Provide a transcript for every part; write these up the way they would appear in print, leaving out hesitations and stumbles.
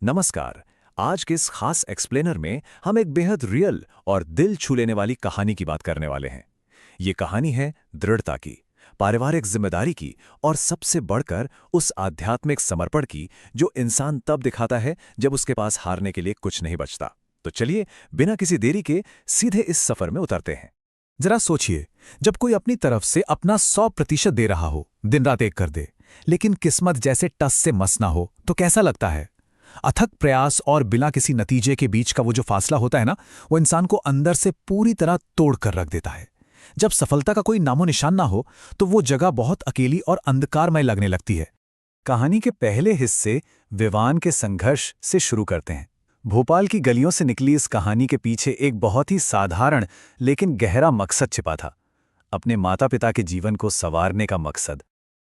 नमस्कार। आज के इस खास एक्सप्लेनर में हम एक बेहद रियल और दिल छू लेने वाली कहानी की बात करने वाले हैं। ये कहानी है दृढ़ता की, पारिवारिक जिम्मेदारी की और सबसे बढ़कर उस आध्यात्मिक समर्पण की जो इंसान तब दिखाता है जब उसके पास हारने के लिए कुछ नहीं बचता। तो चलिए बिना किसी देरी के सीधे इस सफर में उतरते हैं। जरा सोचिए, जब कोई अपनी तरफ से अपना 100% दे रहा हो, दिन रात एक कर दे, लेकिन किस्मत जैसे टस से मस ना हो, तो कैसा लगता है? अथक प्रयास और बिना किसी नतीजे के बीच का वो जो फासला होता है ना, वो इंसान को अंदर से पूरी तरह तोड़ कर रख देता है। जब सफलता का कोई नामो निशान ना हो, तो वो जगह बहुत अकेली और अंधकारमय लगने लगती है। कहानी के पहले हिस्से विवान के संघर्ष से शुरू करते हैं। भोपाल की गलियों से निकली इस कहानी के पीछे एक बहुत ही साधारण लेकिन गहरा मकसद छिपा था, अपने माता पिता के जीवन को संवारने का मकसद।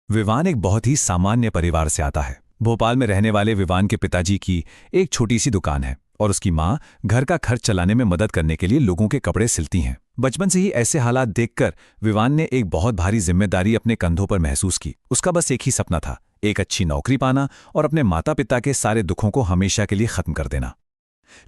विवान एक बहुत ही सामान्य परिवार से आता है। भोपाल में रहने वाले विवान के पिताजी की एक छोटी सी दुकान है और उसकी माँ घर का खर्च चलाने में मदद करने के लिए लोगों के कपड़े सिलती हैं। बचपन से ही ऐसे हालात देखकर विवान ने एक बहुत भारी जिम्मेदारी अपने कंधों पर महसूस की। उसका बस एक ही सपना था, एक अच्छी नौकरी पाना और अपने माता पिता के सारे दुखों को हमेशा के लिए खत्म कर देना।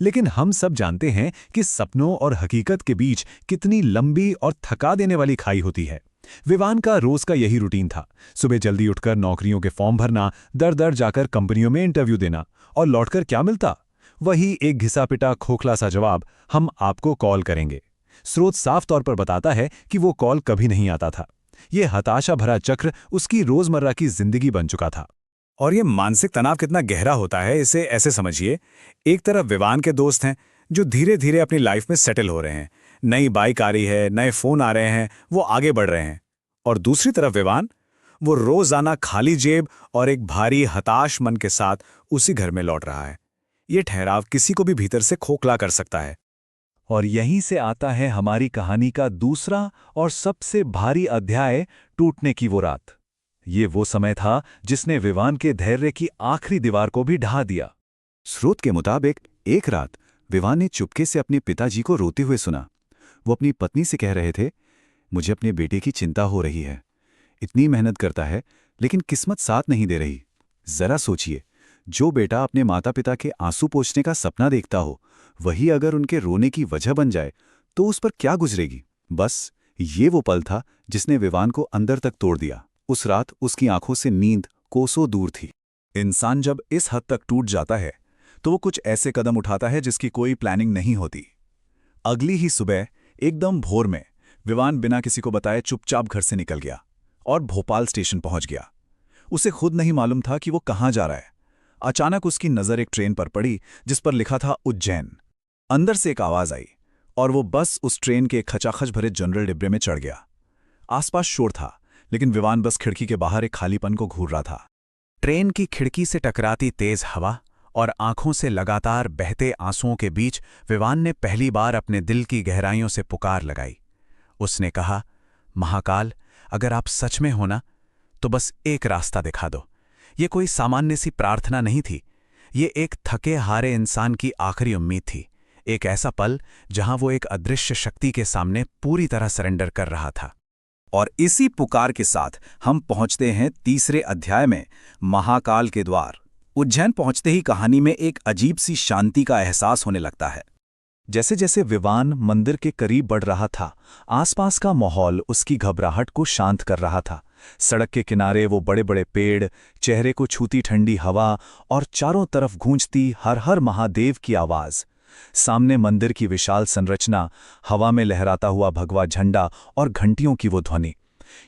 लेकिन हम सब जानते हैं कि सपनों और हकीकत के बीच कितनी लंबी और थका देने वाली खाई होती है। विवान का रोज का यही रूटीन था। सुबह जल्दी उठकर नौकरियों के फॉर्म भरना, दर दर जाकर कंपनियों में इंटरव्यू देना, और लौटकर क्या मिलता? वही एक घिसा पिटा खोखला सा जवाब, हम आपको कॉल करेंगे। स्रोत साफ तौर पर बताता है कि वो कॉल कभी नहीं आता था। ये हताशा भरा चक्र उसकी रोजमर्रा की जिंदगी बन चुका था। और ये मानसिक तनाव कितना गहरा होता है, इसे ऐसे समझिए। एक तरफ विवान के दोस्त हैं जो धीरे धीरे अपनी लाइफ में सेटल हो रहे हैं, नई बाइक आ रही है, नए फोन आ रहे हैं, वो आगे बढ़ रहे हैं। और दूसरी तरफ विवान, वो रोजाना खाली जेब और एक भारी हताश मन के साथ उसी घर में लौट रहा है। ये ठहराव किसी को भी भीतर से खोखला कर सकता है। और यहीं से आता है हमारी कहानी का दूसरा और सबसे भारी अध्याय, टूटने की वो रात। ये वो समय था जिसने विवान के धैर्य की आखिरी दीवार को भी ढहा दिया। स्रोत के मुताबिक एक रात विवान ने चुपके से अपने पिताजी को रोते हुए सुना। वो अपनी पत्नी से कह रहे थे, मुझे अपने बेटे की चिंता हो रही है। इतनी मेहनत करता है लेकिन किस्मत साथ नहीं दे रही। जरा सोचिए, जो बेटा अपने माता पिता के आंसू पोंछने का सपना देखता हो, वही अगर उनके रोने की वजह बन जाए तो उस पर क्या गुजरेगी। बस ये वो पल था जिसने विवान को अंदर तक तोड़ दिया। उस रात उसकी आंखों से नींद कोसों दूर थी। इंसान जब इस हद तक टूट जाता है तो वो कुछ ऐसे कदम उठाता है जिसकी कोई प्लानिंग नहीं होती। अगली ही सुबह एकदम भोर में विवान बिना किसी को बताए चुपचाप घर से निकल गया और भोपाल स्टेशन पहुंच गया। उसे खुद नहीं मालूम था कि वो कहां जा रहा है। अचानक उसकी नजर एक ट्रेन पर पड़ी जिस पर लिखा था उज्जैन। अंदर से एक आवाज आई और वो बस उस ट्रेन के खचाखच भरे जनरल डिब्बे में चढ़ गया। आसपास शोर था, लेकिन विवान बस खिड़की के बाहर एक खालीपन को घूर रहा था। ट्रेन की खिड़की से टकराती तेज हवा और आंखों से लगातार बहते आंसुओं के बीच विवान ने पहली बार अपने दिल की गहराइयों से पुकार लगाई। उसने कहा, महाकाल, अगर आप सच में हो ना, तो बस एक रास्ता दिखा दो। ये कोई सामान्य सी प्रार्थना नहीं थी, ये एक थके हारे इंसान की आखिरी उम्मीद थी। एक ऐसा पल जहां वो एक अदृश्य शक्ति के सामने पूरी तरह सरेंडर कर रहा था। और इसी पुकार के साथ हम पहुंचते हैं तीसरे अध्याय में, महाकाल के द्वार। उज्जैन पहुंचते ही कहानी में एक अजीब सी शांति का एहसास होने लगता है। जैसे जैसे विवान मंदिर के करीब बढ़ रहा था, आसपास का माहौल उसकी घबराहट को शांत कर रहा था। सड़क के किनारे वो बड़े बड़े पेड़, चेहरे को छूती ठंडी हवा और चारों तरफ गूंजती हर हर महादेव की आवाज। सामने मंदिर की विशाल संरचना, हवा में लहराता हुआ भगवा झंडा और घंटियों की वो ध्वनि।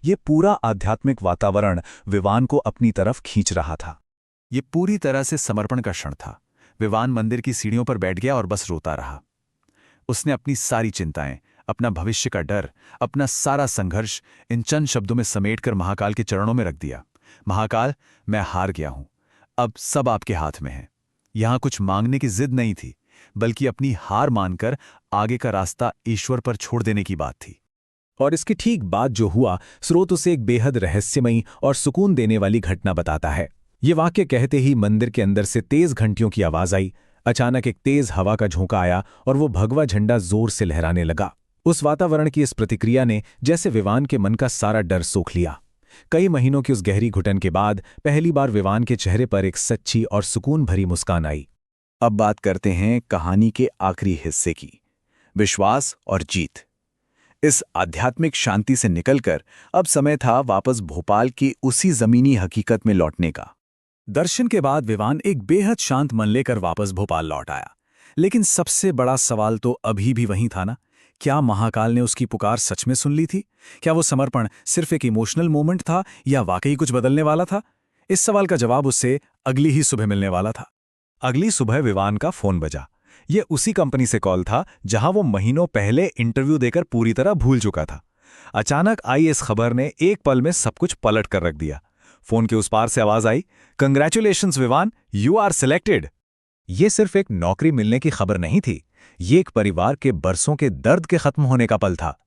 ये पूरा आध्यात्मिक वातावरण विवान को अपनी तरफ खींच रहा था। ये पूरी तरह से समर्पण का क्षण था। विवान मंदिर की सीढ़ियों पर बैठ गया और बस रोता रहा। उसने अपनी सारी चिंताएं, अपना भविष्य का डर, अपना सारा संघर्ष इन चंद शब्दों में समेटकर महाकाल के चरणों में रख दिया। महाकाल, मैं हार गया हूं, अब सब आपके हाथ में है। यहां कुछ मांगने की जिद नहीं थी, बल्कि अपनी हार मानकर आगे का रास्ता ईश्वर पर छोड़ देने की बात थी। और इसके ठीक बाद जो हुआ, स्रोत उसे एक बेहद रहस्यमयी और सुकून देने वाली घटना बताता है। ये वाक्य कहते ही मंदिर के अंदर से तेज घंटियों की आवाज आई। अचानक एक तेज हवा का झोंका आया और वो भगवा झंडा जोर से लहराने लगा। उस वातावरण की इस प्रतिक्रिया ने जैसे विवान के मन का सारा डर सोख लिया। कई महीनों की उस गहरी घुटन के बाद पहली बार विवान के चेहरे पर एक सच्ची और सुकून भरी मुस्कान आई। अब बात करते हैं कहानी के आखिरी हिस्से की, विश्वास और जीत। इस आध्यात्मिक शांति से निकलकर अब समय था वापस भोपाल की उसी जमीनी हकीकत में लौटने का। दर्शन के बाद विवान एक बेहद शांत मन लेकर वापस भोपाल लौट आया। लेकिन सबसे बड़ा सवाल तो अभी भी वहीं था ना, क्या महाकाल ने उसकी पुकार सच में सुन ली थी? क्या वो समर्पण सिर्फ एक इमोशनल मोमेंट था या वाकई कुछ बदलने वाला था? इस सवाल का जवाब उससे अगली ही सुबह मिलने वाला था। अगली सुबह विवान का फोन बजा। ये उसी कंपनी से कॉल था जहां वो महीनों पहले इंटरव्यू देकर पूरी तरह भूल चुका था। अचानक आई इस खबर ने एक पल में सब कुछ पलट कर रख दिया। फोन के उस पार से आवाज आई, congratulations Vivaan, you are selected. ये सिर्फ एक नौकरी मिलने की खबर नहीं थी, ये एक परिवार के बरसों के दर्द के खत्म होने का पल था।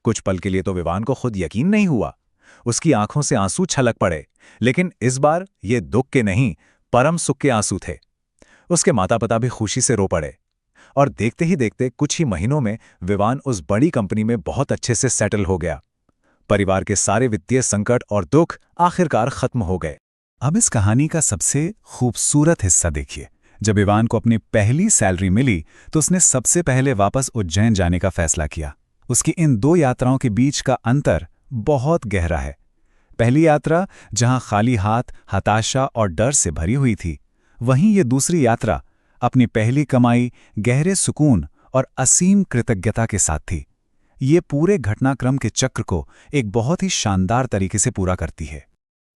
कुछ पल के लिए तो विवान को खुद यकीन नहीं हुआ। उसकी आंखों से आंसू छलक पड़े, लेकिन इस बार ये दुख के नहीं, परम सुख के आंसू थे। उसके माता पिता भी खुशी से रो पड़े। और देखते ही देखते कुछ ही महीनों में विवान उस बड़ी कंपनी में बहुत अच्छे से सेटल हो गया। परिवार के सारे वित्तीय संकट और दुख आखिरकार खत्म हो गए। अब इस कहानी का सबसे खूबसूरत हिस्सा देखिए। जब विवान को अपनी पहली सैलरी मिली तो उसने सबसे पहले वापस उज्जैन जाने का फैसला किया। उसकी इन दो यात्राओं के बीच का अंतर बहुत गहरा है। पहली यात्रा जहां खाली हाथ, हताशा और डर से भरी हुई थी, वहीं ये दूसरी यात्रा अपनी पहली कमाई, गहरे सुकून और असीम कृतज्ञता के साथ थी। ये पूरे घटनाक्रम के चक्र को एक बहुत ही शानदार तरीके से पूरा करती है।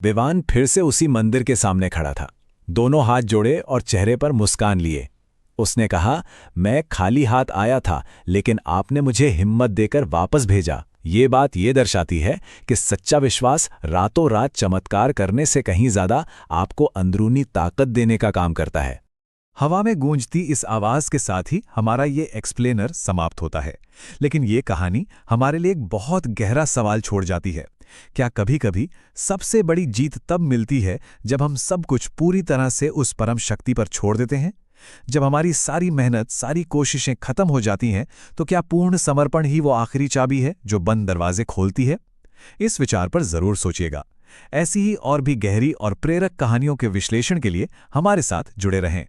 विवान फिर से उसी मंदिर के सामने खड़ा था, दोनों हाथ जोड़े और चेहरे पर मुस्कान लिए। उसने कहा, मैं खाली हाथ आया था, लेकिन आपने मुझे हिम्मत देकर वापस भेजा। ये बात ये दर्शाती है कि सच्चा विश्वास रातों रात चमत्कार करने से कहीं ज्यादा आपको अंदरूनी ताकत देने का काम करता है। हवा में गूंजती इस आवाज के साथ ही हमारा ये एक्सप्लेनर समाप्त होता है। लेकिन ये कहानी हमारे लिए एक बहुत गहरा सवाल छोड़ जाती है। क्या कभी-कभी सबसे बड़ी जीत तब मिलती है जब हम सब कुछ पूरी तरह से उस परम शक्ति पर छोड़ देते हैं? जब हमारी सारी मेहनत, सारी कोशिशें खत्म हो जाती हैं, तो क्या पूर्ण समर्पण ही वो आखिरी चाबी है जो बंद दरवाजे खोलती है? इस विचार पर जरूर सोचिएगा। ऐसी ही और भी गहरी और प्रेरक कहानियों के विश्लेषण के लिए हमारे साथ जुड़े रहें।